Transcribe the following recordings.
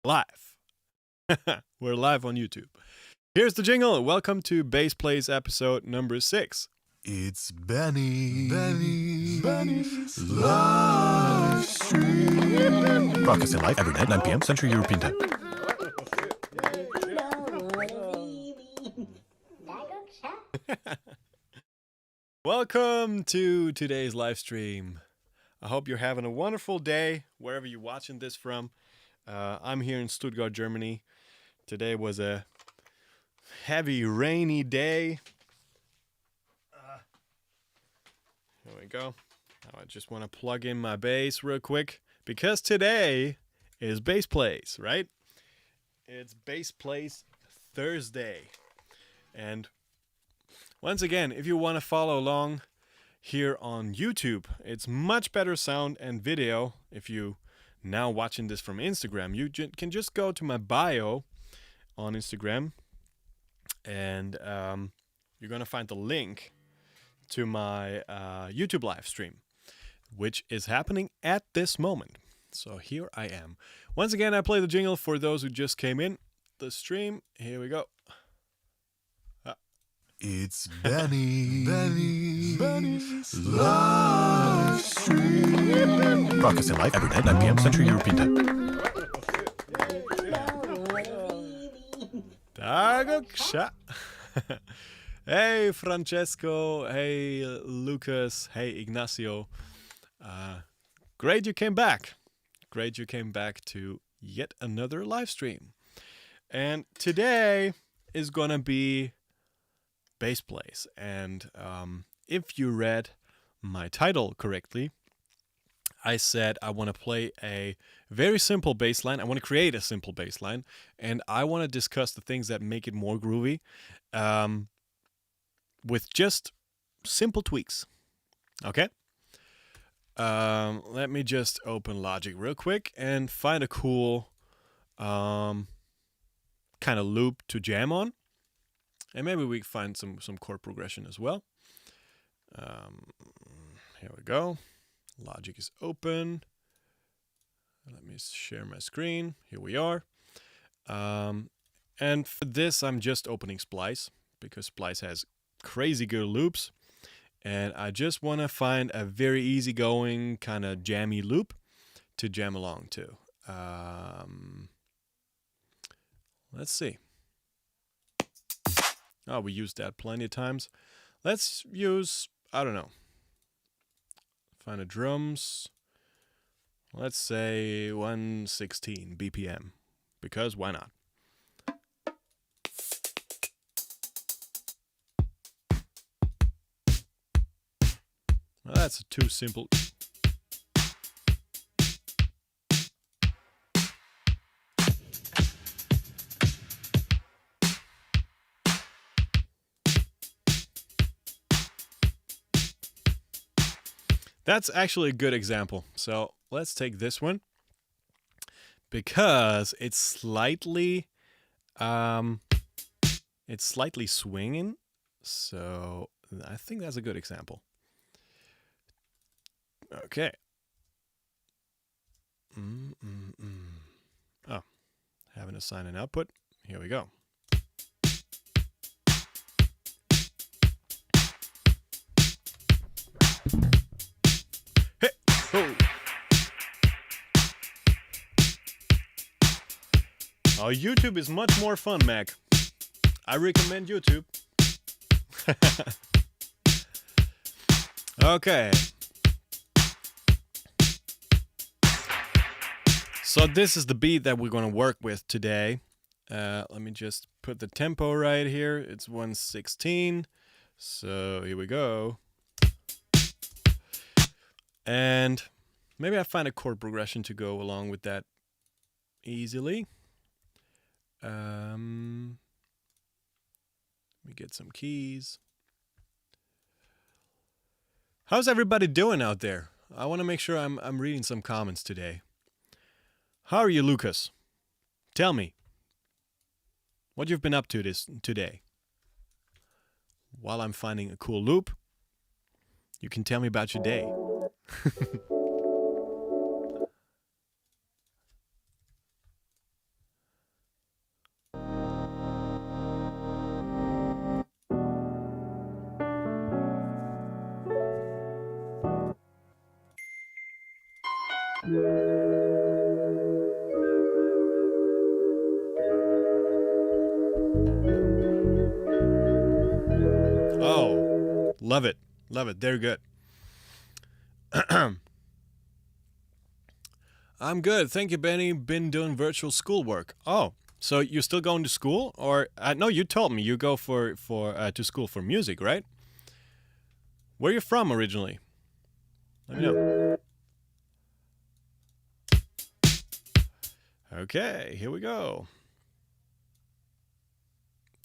Live. We're live on YouTube. Here's the jingle. Welcome to Bass Plays episode number 6. It's Benny's live stream. Broadcasting live every night, 9 p.m. Central European Time. Welcome to today's live stream. I hope you're having a wonderful day wherever you're watching this from. I'm here in Stuttgart, Germany. Today was a heavy, rainy day. Here we go. Now I just want to plug in my bass real quick because today is Bass Plays, right? It's Bass Plays Thursday. And once again, if you want to follow along here on YouTube, it's much better sound and video. If you now watching this from Instagram, you can just go to my bio on Instagram and you're going to find the link to my YouTube live stream, which is happening at this moment. So here I am. Once again, I play the jingle for those who just came in the stream. Here we go. It's Benny's live stream. Broadcasting live every night, 9 p.m. Central European Time. Hey Francesco, hey Lucas, hey Ignacio. Great you came back. Great you came back to yet another live stream. And today is gonna be Bass Plays. And if you read my title correctly, I said I want to play a very simple bass line. I want to create a simple bass line, and I want to discuss the things that make it more groovy with just simple tweaks. Okay? Let me just open Logic real quick and find a cool kind of loop to jam on. And maybe we find some chord progression as well. Here we go. Logic is open. Let me share my screen. Here we are. And for this, I'm just opening Splice because Splice has crazy good loops. And I just want to find a very easygoing kind of jammy loop to jam along to. Let's see. Oh, we used that plenty of times. Let's use, I don't know, find the drums. Let's say 116 BPM, because why not? Well, that's too simple. That's actually a good example. So let's take this one because it's slightly swinging. So I think that's a good example. Okay. Oh, having to assign an output. Here we go. Oh, YouTube is much more fun, Mac. I recommend YouTube. Okay. So this is the beat that we're going to work with today. Let me just put the tempo right here. It's 116. So here we go. And maybe I find a chord progression to go along with that easily. Let me get some keys. How's everybody doing out there? I want to make sure I'm reading some comments today. How are you, Lucas? Tell me what you've been up to today. While I'm finding a cool loop, you can tell me about your day. Oh, love it. Love it. They're good. I'm good. Thank you, Benny. Been doing virtual schoolwork. Oh, so you're still going to school? Or, no, you told me you go to school for music, right? Where are you from originally? Let me know. Okay, here we go.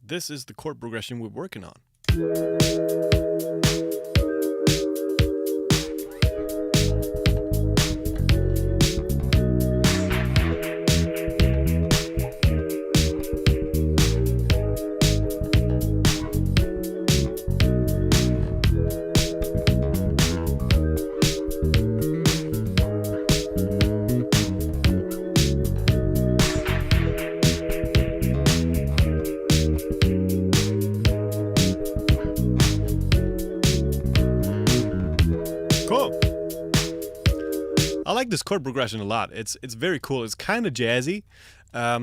This is the chord progression we're working on. Cool. I like this chord progression a lot. It's very cool. It's kind of jazzy. Ah.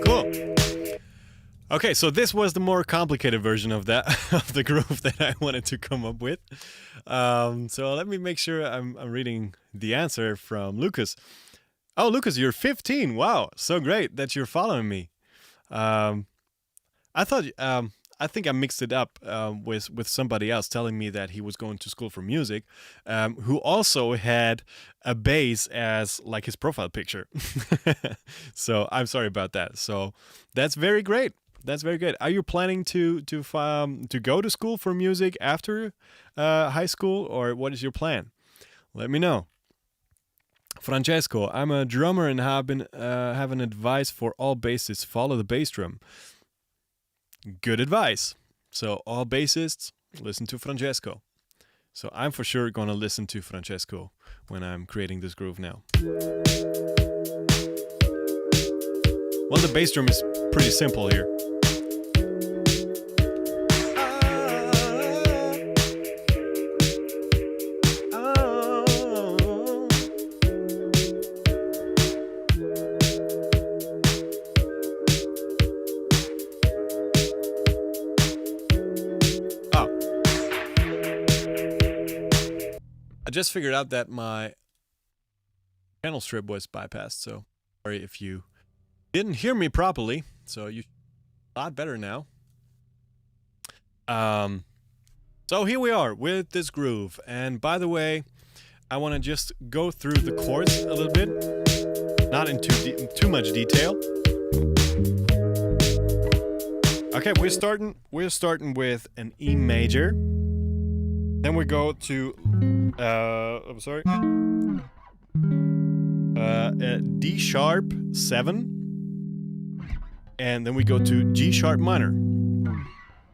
Cool. Okay, so this was the more complicated version of that of the groove that I wanted to come up with. So let me make sure I'm reading the answer from Lucas. Oh, Lucas, you're 15. Wow, so great that you're following me. I thought I think I mixed it up with somebody else telling me that he was going to school for music, who also had a bass as like his profile picture. So I'm sorry about that. So that's very great. That's very good. Are you planning to go to school for music after high school, or what is your plan? Let me know. Francesco, I'm a drummer and have an advice for all bassists: follow the bass drum. Good advice. So all bassists, listen to Francesco. So I'm for sure going to listen to Francesco when I'm creating this groove now. Well, the bass drum is pretty simple here. I just figured out that my channel strip was bypassed, so sorry if you didn't hear me properly. So you a lot better now. So here we are with this groove, and by the way, I want to just go through the chords a little bit, not in too much detail. Okay, we're starting with an E major. Then we go to D sharp 7, and then we go to G sharp minor.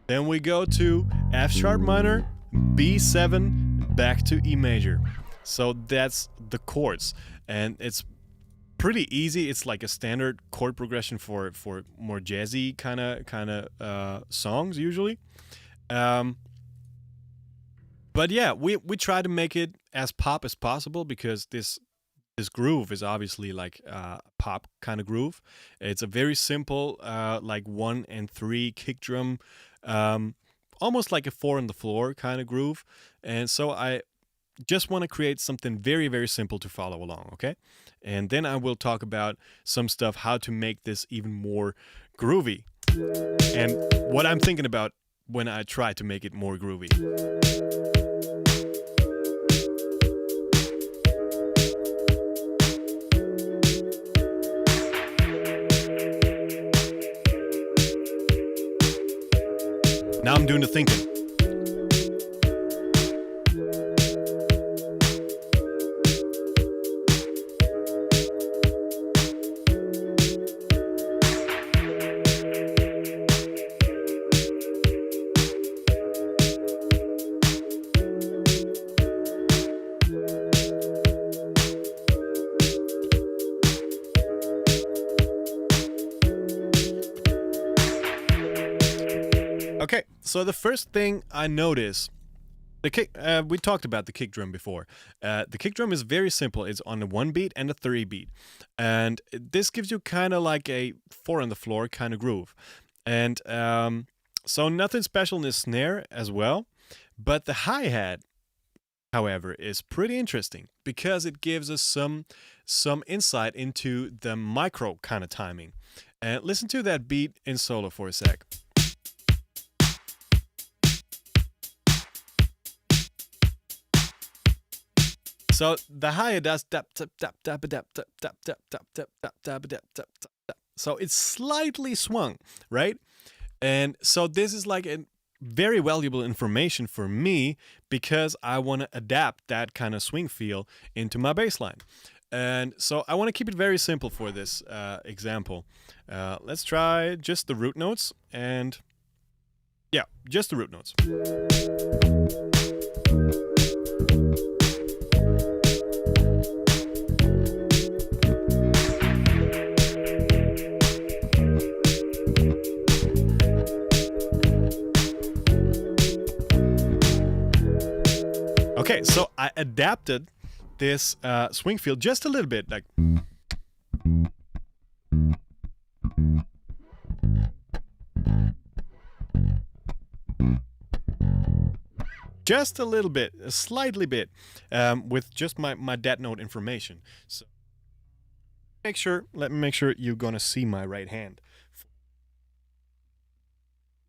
Then we go to F sharp minor, B7, back to E major. So that's the chords, and it's pretty easy. It's like a standard chord progression for more jazzy kind of songs usually. But yeah, we try to make it as pop as possible because this groove is obviously like a pop kind of groove. It's a very simple like 1 and 3 kick drum, almost like a 4 on the floor kind of groove. And so I just want to create something very, very simple to follow along, okay? And then I will talk about some stuff, how to make this even more groovy, and what I'm thinking about when I try to make it more groovy. Now I'm doing the thinking. Okay, so the first thing I notice, the kick. We talked about the kick drum before. The kick drum is very simple. It's on the 1 beat and a 3 beat, and this gives you kind of like a 4 on the floor kind of groove. And so nothing special in the snare as well, but the hi-hat, however, is pretty interesting because it gives us some insight into the micro kind of timing. And listen to that beat in solo for a sec. So the hi-hat does tap tap tap tap tap tap tap tap tap tap tap tap tap tap tap. So it's slightly swung, right? And so this is like a very valuable information for me because I want to adapt that kind of swing feel into my bass line. And so I want to keep it very simple for this example. Let's try just the root notes, and yeah, just the root notes. Okay, so I adapted this swing feel just a little bit, like just a little bit, a slightly bit, with just my dead note information. So let me make sure you're gonna see my right hand.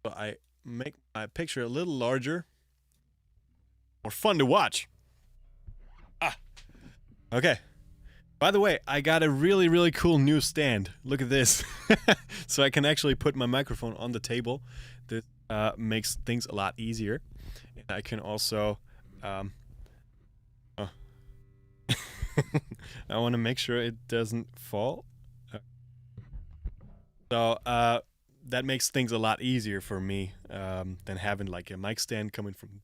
So I make my picture a little larger. More fun to watch. Okay. By the way, I got a really, really cool new stand. Look at this. So I can actually put my microphone on the table. This makes things a lot easier. And I can also... I want to make sure it doesn't fall. So that makes things a lot easier for me than having like a mic stand coming from...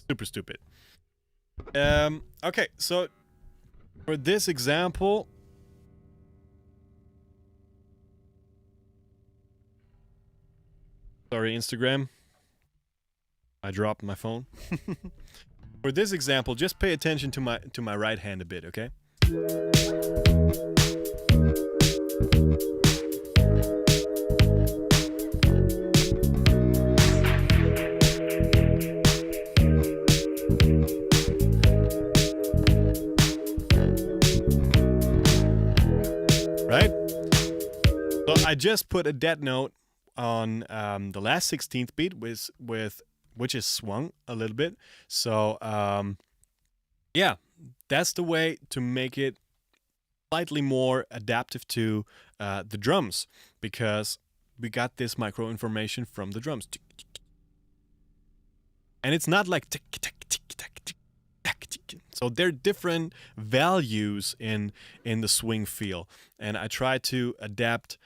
super stupid. Okay, so for this example, sorry, Instagram, I dropped my phone. For this example, just pay attention to my right hand a bit, okay? Right? So I just put a dead note on the last 16th beat which is swung a little bit. So yeah, that's the way to make it slightly more adaptive to the drums, because we got this micro information from the drums. And it's not like tick tick tick tick tick. So there are different values in the swing feel, and I try to adapt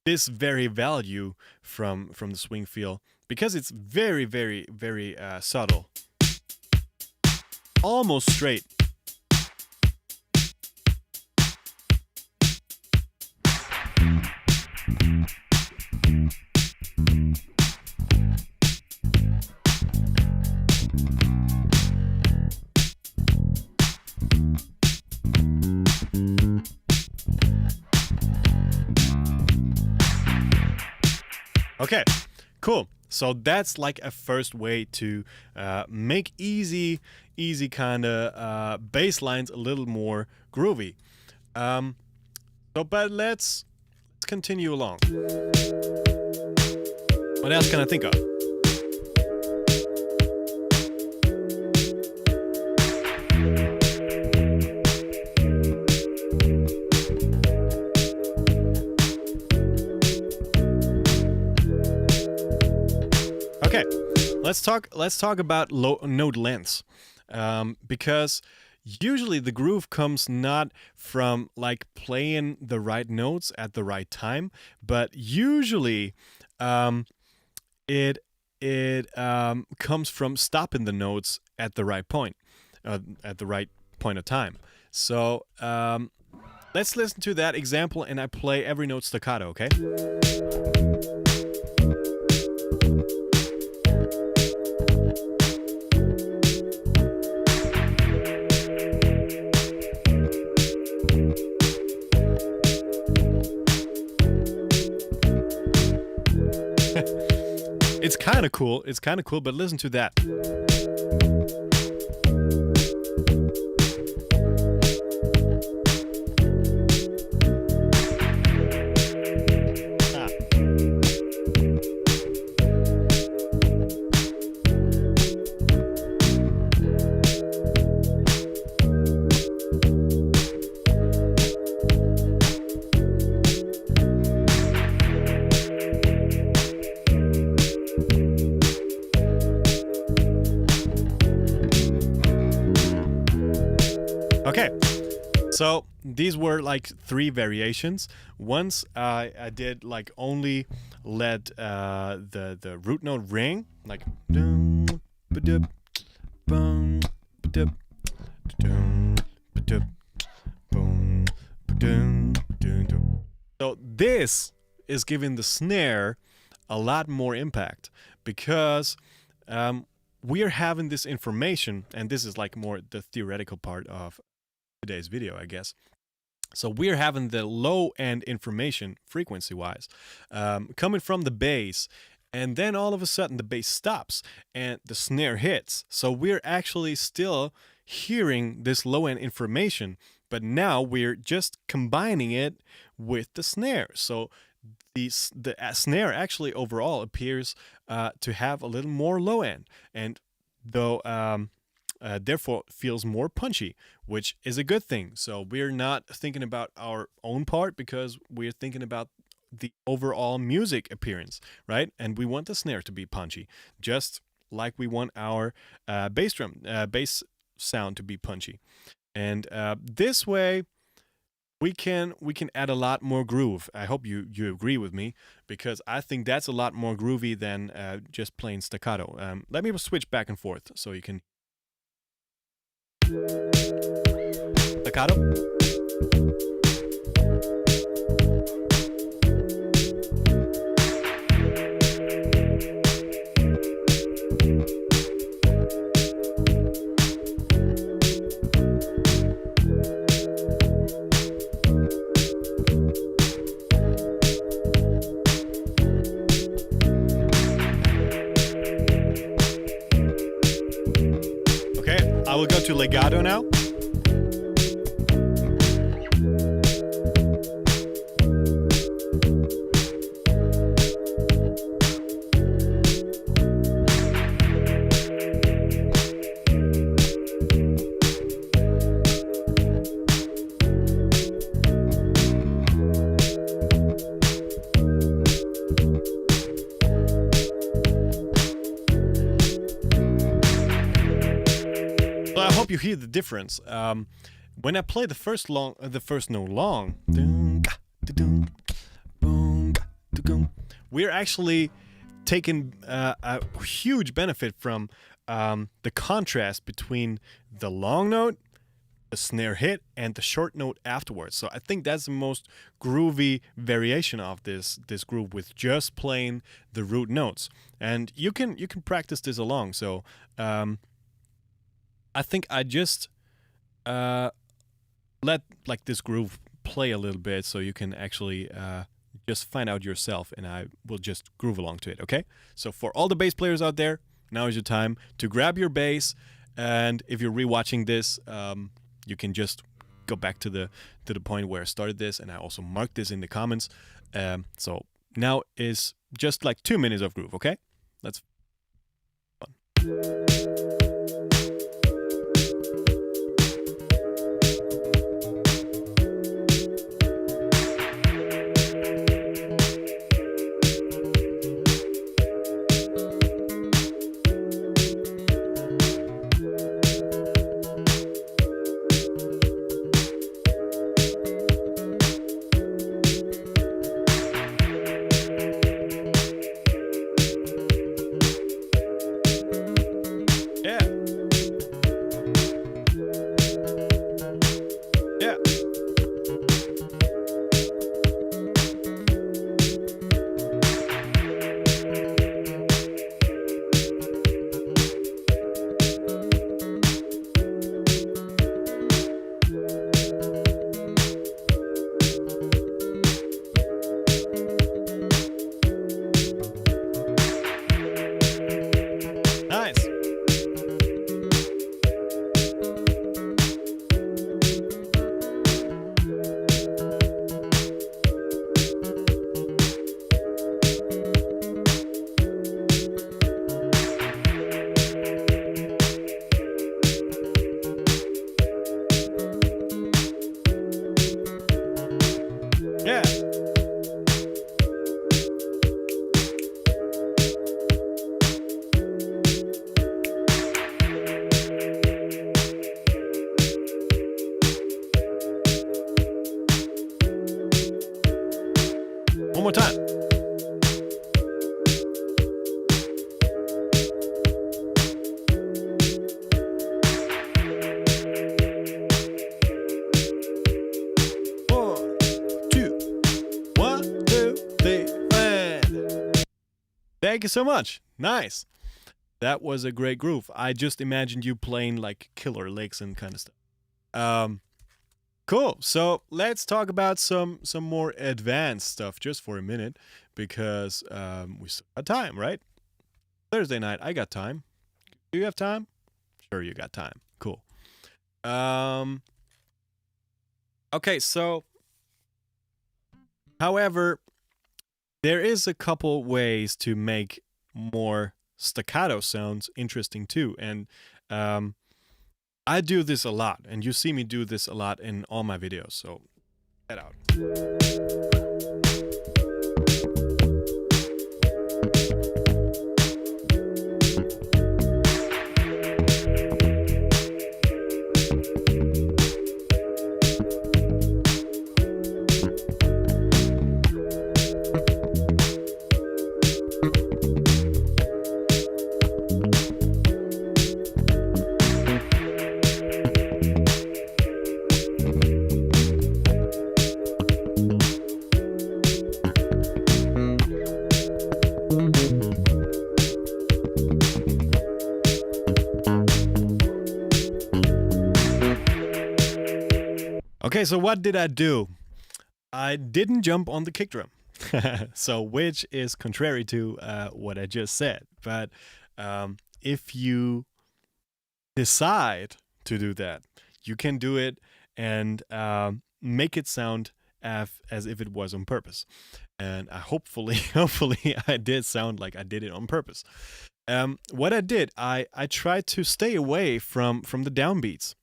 this very value from the swing feel because it's very, very, very subtle, almost straight. Okay, cool. So that's like a first way to make easy kind of bass lines a little more groovy. But let's continue along. What else can I think of? let's talk about low note lengths, because usually the groove comes not from like playing the right notes at the right time, but usually it comes from stopping the notes at the right point, at the right point of time. So let's listen to that example, and I play every note staccato, okay? It's kind of cool. It's kind of cool, but listen to that. Okay, so these were like 3 variations. Once I did like only let the root note ring, like dum, ba-dup, bum, ba-dup, dum, ba-dup, boom, ba-dum, dum, dum. So this is giving the snare a lot more impact, because we are having this information, and this is like more the theoretical part of today's video, I guess. So we're having the low end information frequency wise coming from the bass, and then all of a sudden the bass stops and the snare hits. So we're actually still hearing this low end information, but now we're just combining it with the snare. So the snare actually overall appears to have a little more low end, and though therefore feels more punchy, which is a good thing. So we're not thinking about our own part, because we're thinking about the overall music appearance, right? And we want the snare to be punchy, just like we want our bass sound to be punchy. And this way we can add a lot more groove. I hope you agree with me, because I think that's a lot more groovy than just plain staccato. Let me switch back and forth so you can. Staccato. Okay, I will go to legato now. I hope you hear the difference. When I play the first note long, we're actually taking a huge benefit from the contrast between the long note, the snare hit, and the short note afterwards. So I think that's the most groovy variation of this groove, with just playing the root notes. And you can practice this along. So I think I just let like this groove play a little bit, so you can actually just find out yourself, and I will just groove along to it, okay? So for all the bass players out there, now is your time to grab your bass, and if you're rewatching this, you can just go back to the point where I started this, and I also marked this in the comments. So now is just like 2 minutes of groove, okay? Let's fun. One more time. Thank you so much. Nice. That was a great groove. I just imagined you playing like killer licks and kind of stuff. Cool. So let's talk about some more advanced stuff just for a minute, because we still got time, right? Thursday night, I got time. Do you have time? Sure, you got time. Cool. Okay, so however, there is a couple ways to make more staccato sounds interesting too. And I do this a lot, and you see me do this a lot in all my videos, so check that out. Okay, so what did I do? I didn't jump on the kick drum, so which is contrary to what I just said. But if you decide to do that, you can do it and make it sound as if it was on purpose. And hopefully I did sound like I did it on purpose. What I did, I tried to stay away from the downbeats.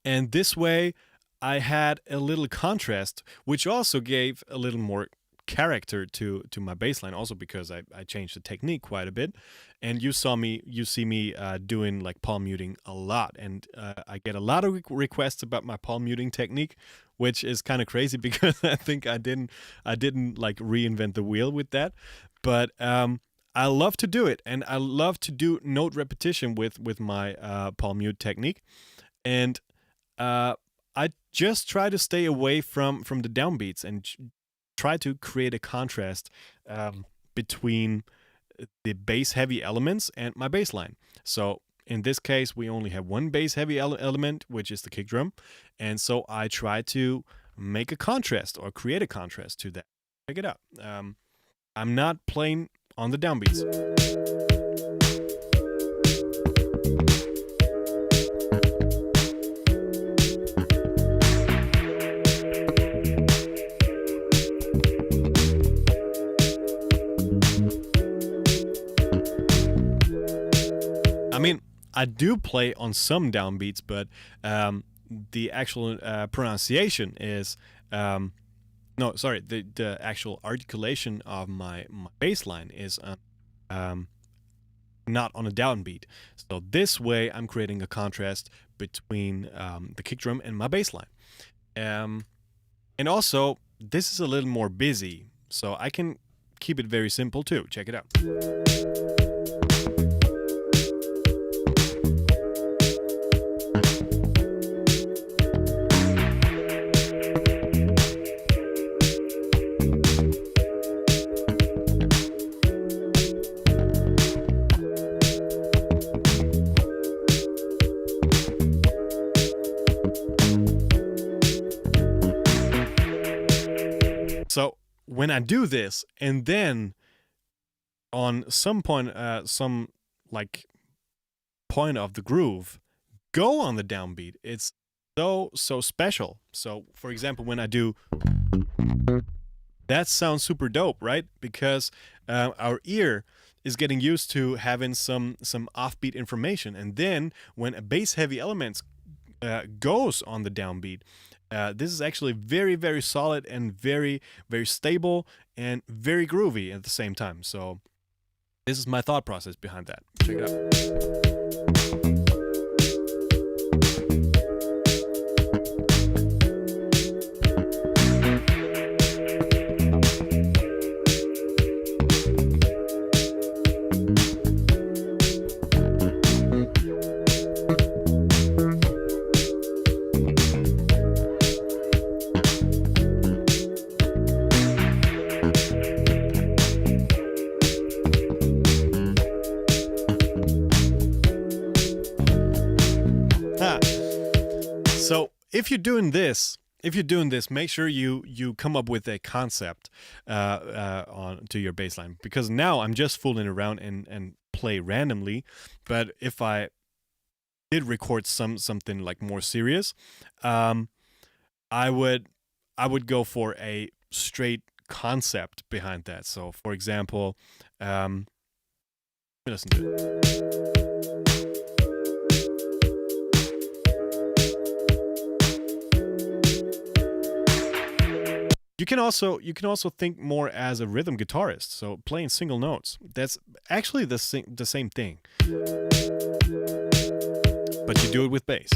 And this way, I had a little contrast, which also gave a little more character to my bass line, also because I changed the technique quite a bit. And you see me doing like palm muting a lot, and I get a lot of requests about my palm muting technique, which is kind of crazy because I think I didn't like reinvent the wheel with that, but I love to do it, and I love to do note repetition with my palm mute technique, and I just try to stay away from the downbeats and try to create a contrast between the bass heavy elements and my bass line. So in this case, we only have one bass heavy element, which is the kick drum. And so I try to make a contrast or create a contrast to that. Check it out. I'm not playing on the downbeats. I mean, I do play on some downbeats, but the actual pronunciation is no, sorry. The actual articulation of my bass line is not on a downbeat. So this way, I'm creating a contrast between the kick drum and my bass line. And also, this is a little more busy, so I can keep it very simple too. Check it out. So when I do this, and then on some point, some like point of the groove, go on the downbeat, it's so special. So for example, when I do, that sounds super dope, right? Because our ear is getting used to having some offbeat information, and then when a bass heavy element goes on the downbeat, this is actually very, very solid and very, very stable and very groovy at the same time. So this is my thought process behind that. Check it out. if you're doing this, make sure you come up with a concept on to your bass line, because now I'm just fooling around and play randomly. But if I did record something like more serious, I would go for a straight concept behind that. So, for example, listen to it. You can also think more as a rhythm guitarist, so playing single notes. That's actually the same thing, but you do it with bass.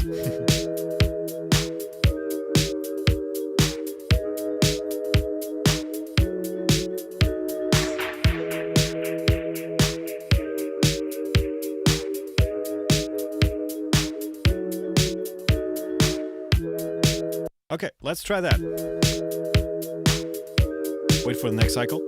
Okay, let's try that. Wait for the next cycle.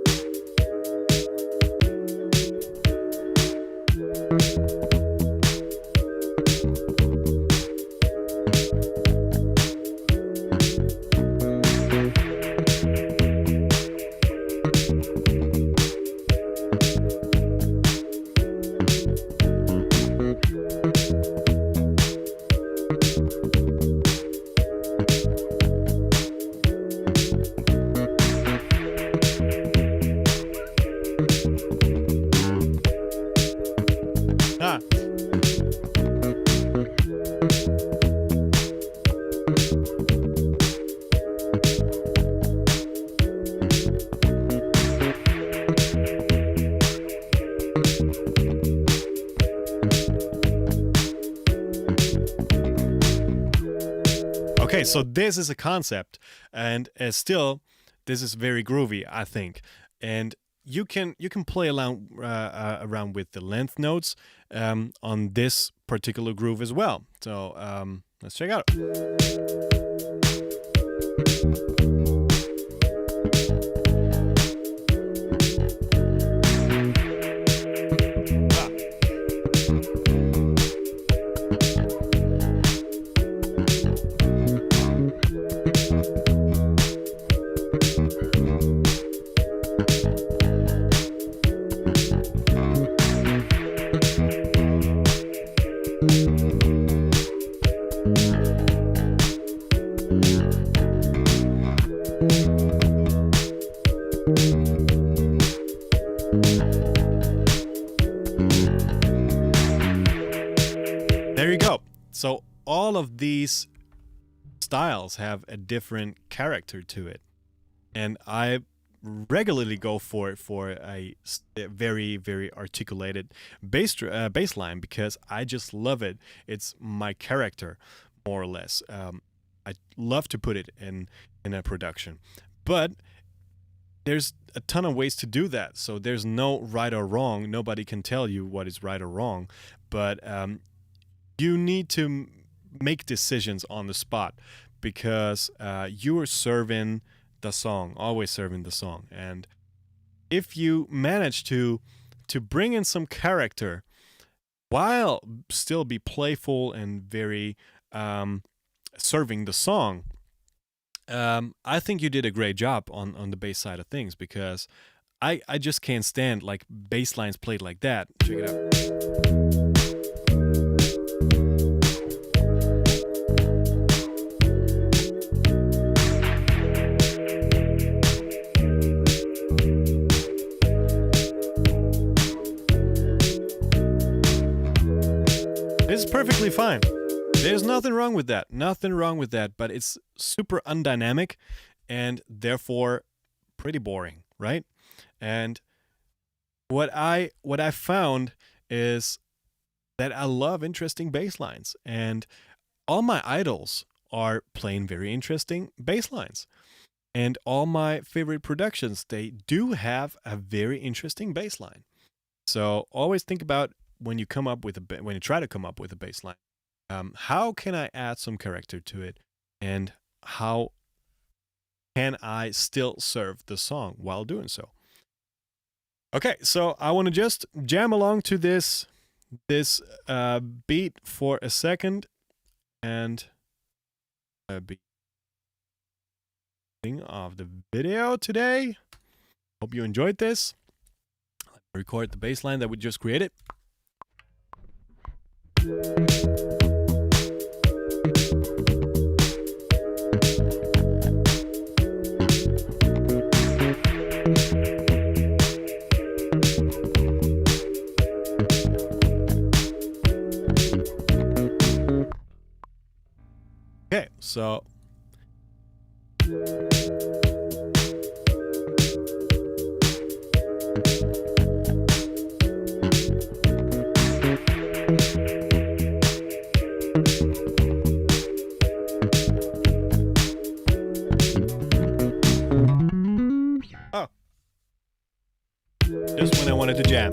Okay, so this is a concept, and still, this is very groovy, I think. And you can play around with the length notes on this particular groove as well. So let's check out. There you go. So all of these styles have a different character to it, and I regularly go for a very, very articulated bass line, because I just love it. It's my character, more or less. I love to put it in a production, but there's a ton of ways to do that. So there's no right or wrong. Nobody can tell you what is right or wrong, but you need to make decisions on the spot, because you are serving the song, always serving the song. And if you manage to bring in some character while still be playful and very serving the song, I think you did a great job on the bass side of things, because I just can't stand like bass lines played like that. Check it out. It's perfectly fine. There's nothing wrong with that. Nothing wrong with that, but it's super undynamic and therefore pretty boring, right? And what I found is that I love interesting bass lines, and all my idols are playing very interesting bass lines. And all my favorite productions, they do have a very interesting bass line. So always think about when you try to come up with a bass line, how can I add some character to it, and how can I still serve the song while doing so? Okay, so I want to just jam along to this beat for a second, and be of the video today. Hope you enjoyed this. Record the bass line that we just created. Okay, so just when I wanted to jam.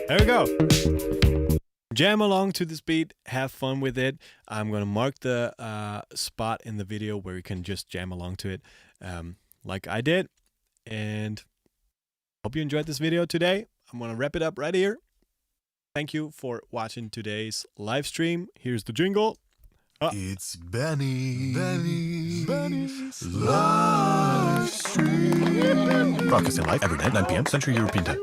There we go. Jam along to this beat, have fun with it. I'm going to mark the spot in the video where you can just jam along to it like I did. And hope you enjoyed this video today. I'm going to wrap it up right here. Thank you for watching today's live stream. Here's the jingle. It's Benny's live stream. Broadcasting live every night, 9 p.m. Central European Time.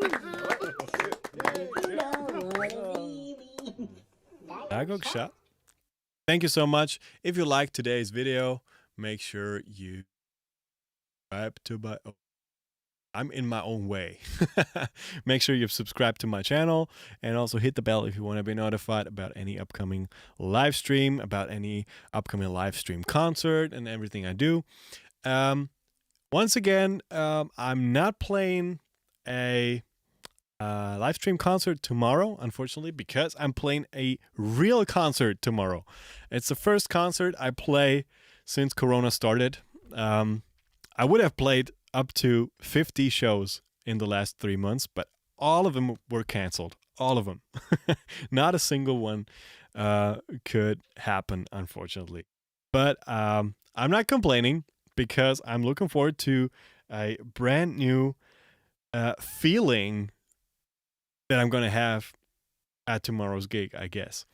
Shot. Thank you so much. If you liked today's video, make sure you subscribe to my... Oh, I'm in my own way. Make sure you've subscribed to my channel and also hit the bell if you want to be notified about any upcoming live stream, about any upcoming live stream concert and everything I do. Once again, I'm not playing a live stream concert tomorrow, unfortunately, because I'm playing a real concert tomorrow. It's the first concert I play since Corona started. I would have played up to 50 shows in the last 3 months, but all of them were canceled. All of them. Not a single one could happen, unfortunately. But I'm not complaining because I'm looking forward to a brand new feeling that I'm going to have at tomorrow's gig, I guess.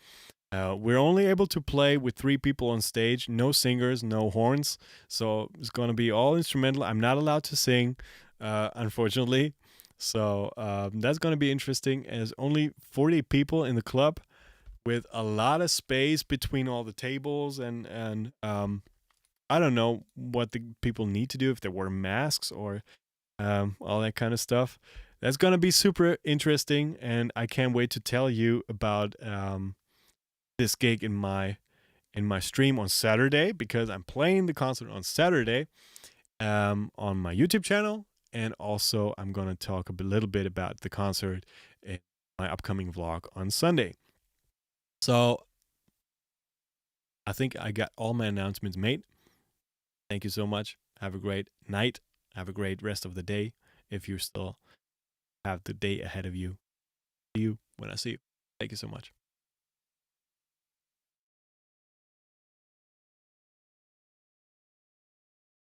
We're only able to play with 3 people on stage, no singers, no horns. So it's going to be all instrumental. I'm not allowed to sing, unfortunately. So that's going to be interesting. There's only 40 people in the club with a lot of space between all the tables, and I don't know what the people need to do, if they wear masks or all that kind of stuff. That's going to be super interesting, and I can't wait to tell you about this gig in my stream on Saturday, because I'm playing the concert on Saturday on my YouTube channel, and also I'm going to talk a little bit about the concert in my upcoming vlog on Sunday. So I think I got all my announcements made. Thank you so much. Have a great night. Have a great rest of the day if you still have the day ahead of you. See you when I see you. Thank you so much.